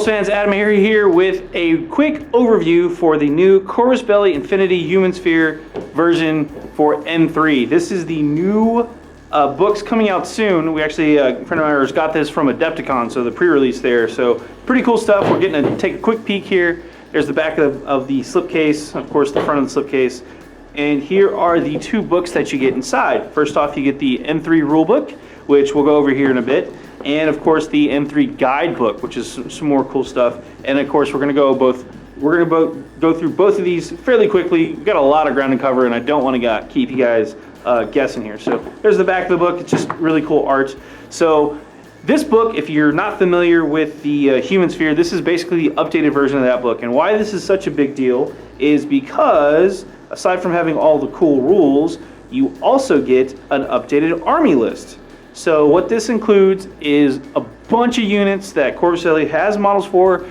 BoLS fans, AdamHarry here with a quick overview for the new Corvus Belli Infinity Human Sphere version for N3. This is the new books coming out soon. We actually, a friend of ours got this from Adepticon, so the pre-release there. So pretty cool stuff. We're getting to take a quick peek here. There's the back of the slipcase, of course the front of the slipcase. And here are the two books that you get inside. First off, you get the N3 rulebook, which we'll go over here in a bit. And of course the N3 guidebook, which is some more cool stuff. And of course we're going to go through both of these fairly quickly. We've got a lot of ground to cover, and I don't want to keep you guys guessing here. So there's the back of the book. It's just really cool art. So this book, if you're not familiar with the Human Sphere, this is basically the updated version of that book. And why this is such a big deal is because aside from having all the cool rules, you also get an updated army list. So what this includes is a bunch of units that Corvus Belli has models for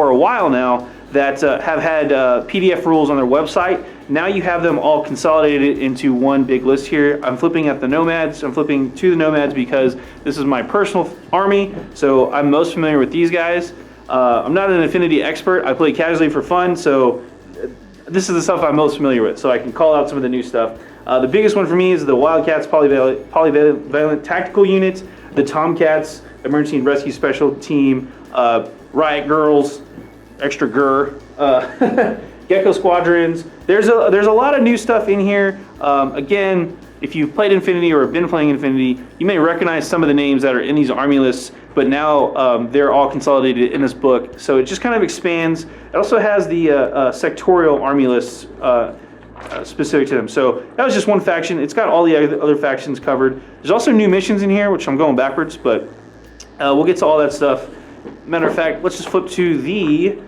a while now that have had PDF rules on their website. Now you have them all consolidated into one big list here. I'm flipping at the Nomads. I'm flipping to the Nomads because this is my personal army, so I'm most familiar with these guys. I'm not an Affinity expert. I play casually for fun, so this is the stuff I'm most familiar with, so I can call out some of the new stuff. The biggest one for me is the Wildcats Polyvalent Tactical Unit, the Tomcats Emergency and Rescue Special Team, Riot Girls, Extra Gur, Gecko Squadrons. There's a lot of new stuff in here. Again, if you've played Infinity or have been playing Infinity, you may recognize some of the names that are in these army lists, but now they're all consolidated in this book. So it just kind of expands. It also has the sectorial army lists specific to them. So that was just one faction. It's got all the other factions covered. There's also new missions in here, which I'm going backwards, but we'll get to all that stuff. Matter of fact, let's just flip to the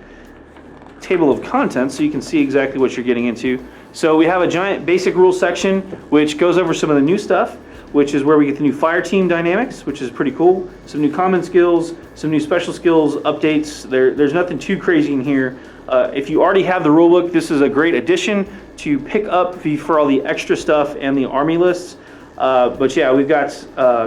table of contents so you can see exactly what you're getting into. So we have a giant basic rules section which goes over some of the new stuff, which is where we get the new Fireteam dynamics, which is pretty cool. Some new common skills, some new special skills updates. There's nothing too crazy in here. If you already have the rulebook, this is a great addition to pick up for all the extra stuff and the army lists. But yeah, we've got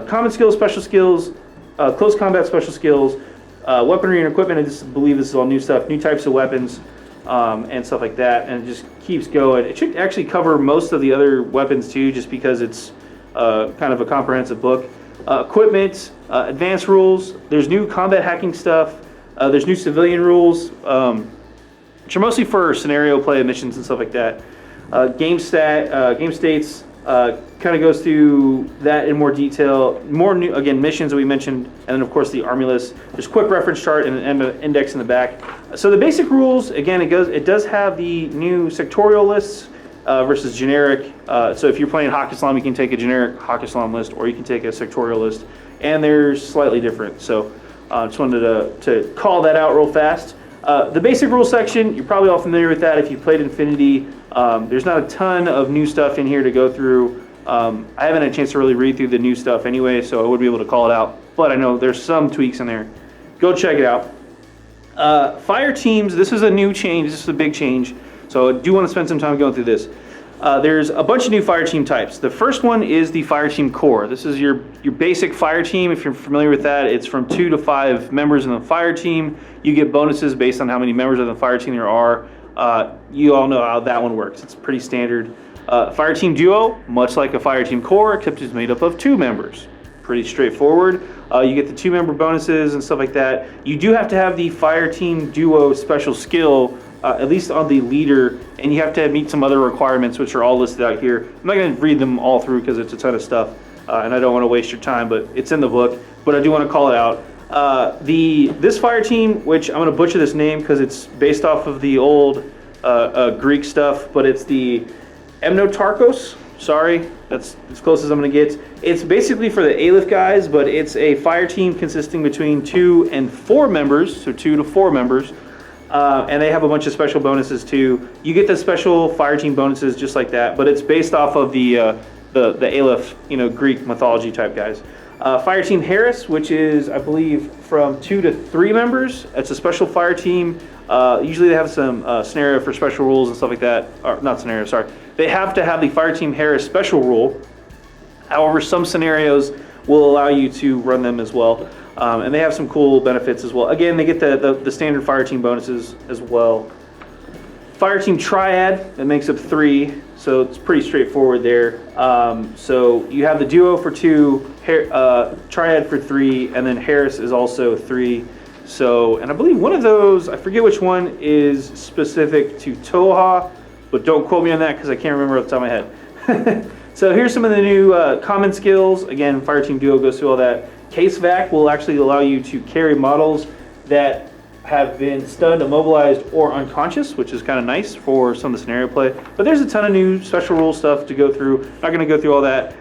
common skills, special skills, close combat special skills, weaponry and equipment. I just believe this is all new stuff, new types of weapons, and stuff like that. And it just keeps going. It should actually cover most of the other weapons too, just because it's kind of a comprehensive book. Equipment, advanced rules. There's new combat hacking stuff. There's new civilian rules, which are mostly for scenario play missions and stuff like that. Game states kind of goes through that in more detail. More new, again, missions that we mentioned, and then of course the army list. There's a quick reference chart and an index in the back. So the basic rules, again, it does have the new sectorial lists versus generic. So if you're playing Hawk Islam, you can take a generic Hawk Islam list, or you can take a sectorial list, and they're slightly different. So just wanted to call that out real fast. The basic rules section, you're probably all familiar with that if you played Infinity. There's not a ton of new stuff in here to go through. I haven't had a chance to really read through the new stuff anyway, so I wouldn't be able to call it out. But I know there's some tweaks in there. Go check it out. Fire teams, this is a new change. This is a big change. So I do want to spend some time going through this. There's a bunch of new Fireteam types. The first one is the Fireteam Core. This is your basic fire team. If you're familiar with that, it's from 2 to 5 members in the fire team. You get bonuses based on how many members of the fire team there are. You all know how that one works. It's pretty standard. Fireteam Duo, much like a Fireteam Core, except it's made up of 2 members. Pretty straightforward. You get the 2-member bonuses and stuff like that. You do have to have the Fireteam Duo special skill, at least on the leader, and you have to meet some other requirements, which are all listed out here. I'm not going to read them all through because it's a ton of stuff, and I don't want to waste your time, but it's in the book. But I do want to call it out. This fire team, which I'm going to butcher this name because it's based off of the old Greek stuff, but it's the Emnotarchos. Sorry, that's as close as I'm going to get. It's basically for the Aleph guys, but it's a fire team consisting between 2 and 4 members, so 2 to 4 members. And they have a bunch of special bonuses too. You get the special fire team bonuses just like that, but it's based off of the Aleph, Greek mythology type guys. Fire Team Harris, which is, I believe, from 2 to 3 members. It's a special fire team. Usually they have some scenario for special rules and stuff like that. Or not scenario, sorry. They have to have the Fire Team Harris special rule. However, some scenarios will allow you to run them as well. And they have some cool benefits as well. Again, they get the standard Fireteam bonuses as well. Fireteam Triad, that makes up 3, so it's pretty straightforward there. So you have the Duo for 2, Triad for 3, and then Harris is also 3. So, and I believe one of those, I forget which one, is specific to Toha, but don't quote me on that because I can't remember off the top of my head. So here's some of the new common skills. Again, Fireteam Duo goes through all that. Case Vac will actually allow you to carry models that have been stunned, immobilized, or unconscious, which is kind of nice for some of the scenario play. But there's a ton of new special rule stuff to go through. Not going to go through all that.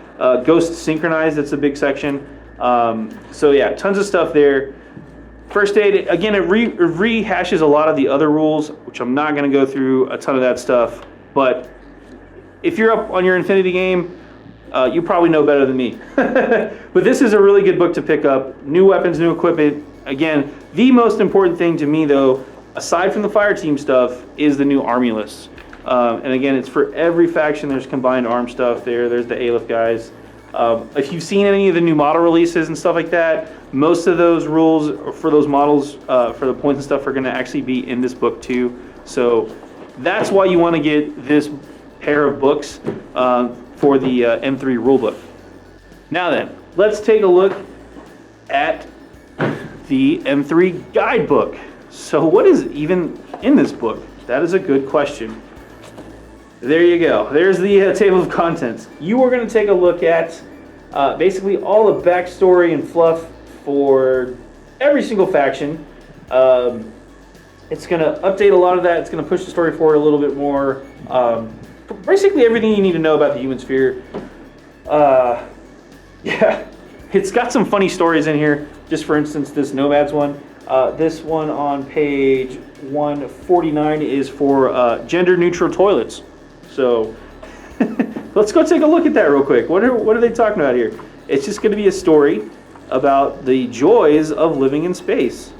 Ghost Synchronized, that's a big section. So yeah, tons of stuff there. First aid, again, it rehashes a lot of the other rules, which I'm not going to go through a ton of that stuff. But if you're up on your Infinity game, you probably know better than me. But this is a really good book to pick up. New weapons, new equipment. Again, the most important thing to me, though, aside from the Fireteam stuff, is the new army list. And again, it's for every faction. There's combined arm stuff there. There's the Aleph guys. If you've seen any of the new model releases and stuff like that, most of those rules for those models, for the points and stuff, are going to actually be in this book too. So that's why you want to get this pair of books for the M3 rulebook. Now then, let's take a look at the M3 guidebook. So what is even in this book? That is a good question. There you go. There's the table of contents. You are going to take a look at basically all the backstory and fluff for every single faction. It's going to update a lot of that. It's going to push the story forward a little bit more. Basically everything you need to know about the human sphere. Yeah, it's got some funny stories in here. Just for instance, this Nomads one. This one on page 149 is for gender-neutral toilets. So let's go take a look at that real quick. What are they talking about here? It's just going to be a story about the joys of living in space.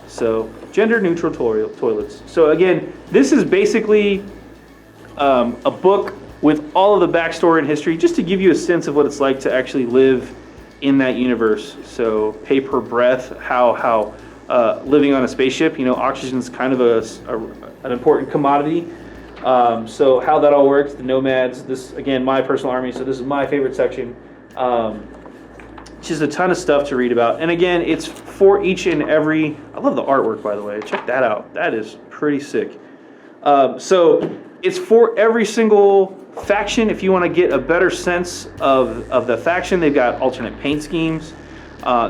So gender-neutral toilets. So again, this is basically a book with all of the backstory and history, just to give you a sense of what it's like to actually live in that universe. So pay per breath, how living on a spaceship, oxygen is kind of an important commodity. So how that all works, the Nomads, this, again, my personal army, so this is my favorite section. Just a ton of stuff to read about. And again, it's for each and every, I love the artwork, by the way. Check that out. That is pretty sick. So it's for every single faction. If you want to get a better sense of the faction, they've got alternate paint schemes.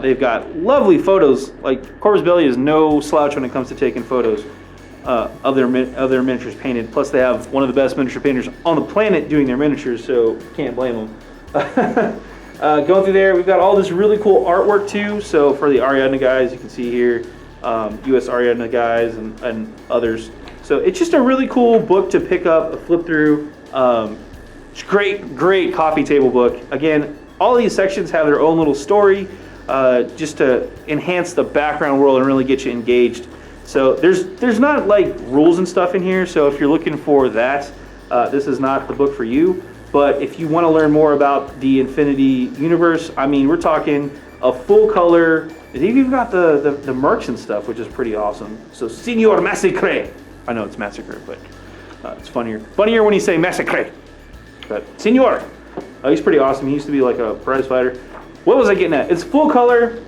They've got lovely photos. Like, Corvus Belli is no slouch when it comes to taking photos of their miniatures painted. Plus, they have one of the best miniature painters on the planet doing their miniatures, so can't blame them. Going through there, we've got all this really cool artwork too. So for the Ariadne guys, you can see here, U.S. Ariadne guys and others. So it's just a really cool book to pick up, flip through. It's great coffee table book. Again, all these sections have their own little story, just to enhance the background world and really get you engaged. So there's not like rules and stuff in here. So if you're looking for that, this is not the book for you. But if you want to learn more about the Infinity universe, I mean, we're talking a full color. They've even got the mercs and stuff, which is pretty awesome. So Senor Massacre. I know it's Massacre, but it's funnier. Funnier when you say Massacre. But Senor, he's pretty awesome. He used to be like a prize fighter. What was I getting at? It's full color.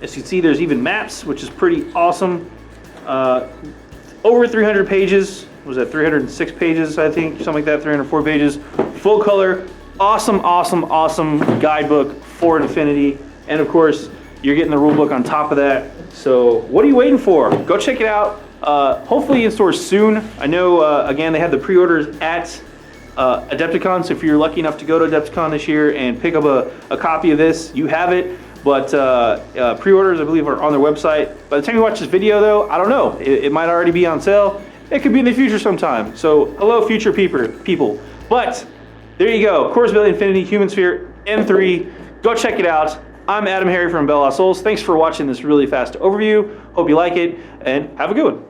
As you can see, there's even maps, which is pretty awesome. Over 300 pages. Was that 306 pages, I think? Something like that, 304 pages. Full color. Awesome guidebook for Infinity. And of course, you're getting the rule book on top of that. So what are you waiting for? Go check it out. Hopefully in stores soon. I know, again, they have the pre-orders at Adepticon. So if you're lucky enough to go to Adepticon this year and pick up a copy of this, you have it. But pre-orders, I believe, are on their website. By the time you watch this video, though, I don't know. It might already be on sale. It could be in the future sometime. So hello, future people. But there you go. Corvus Belli Infinity Human Sphere M3. Go check it out. I'm AdamHarry from BoLS. Thanks for watching this really fast overview. Hope you like it, and have a good one.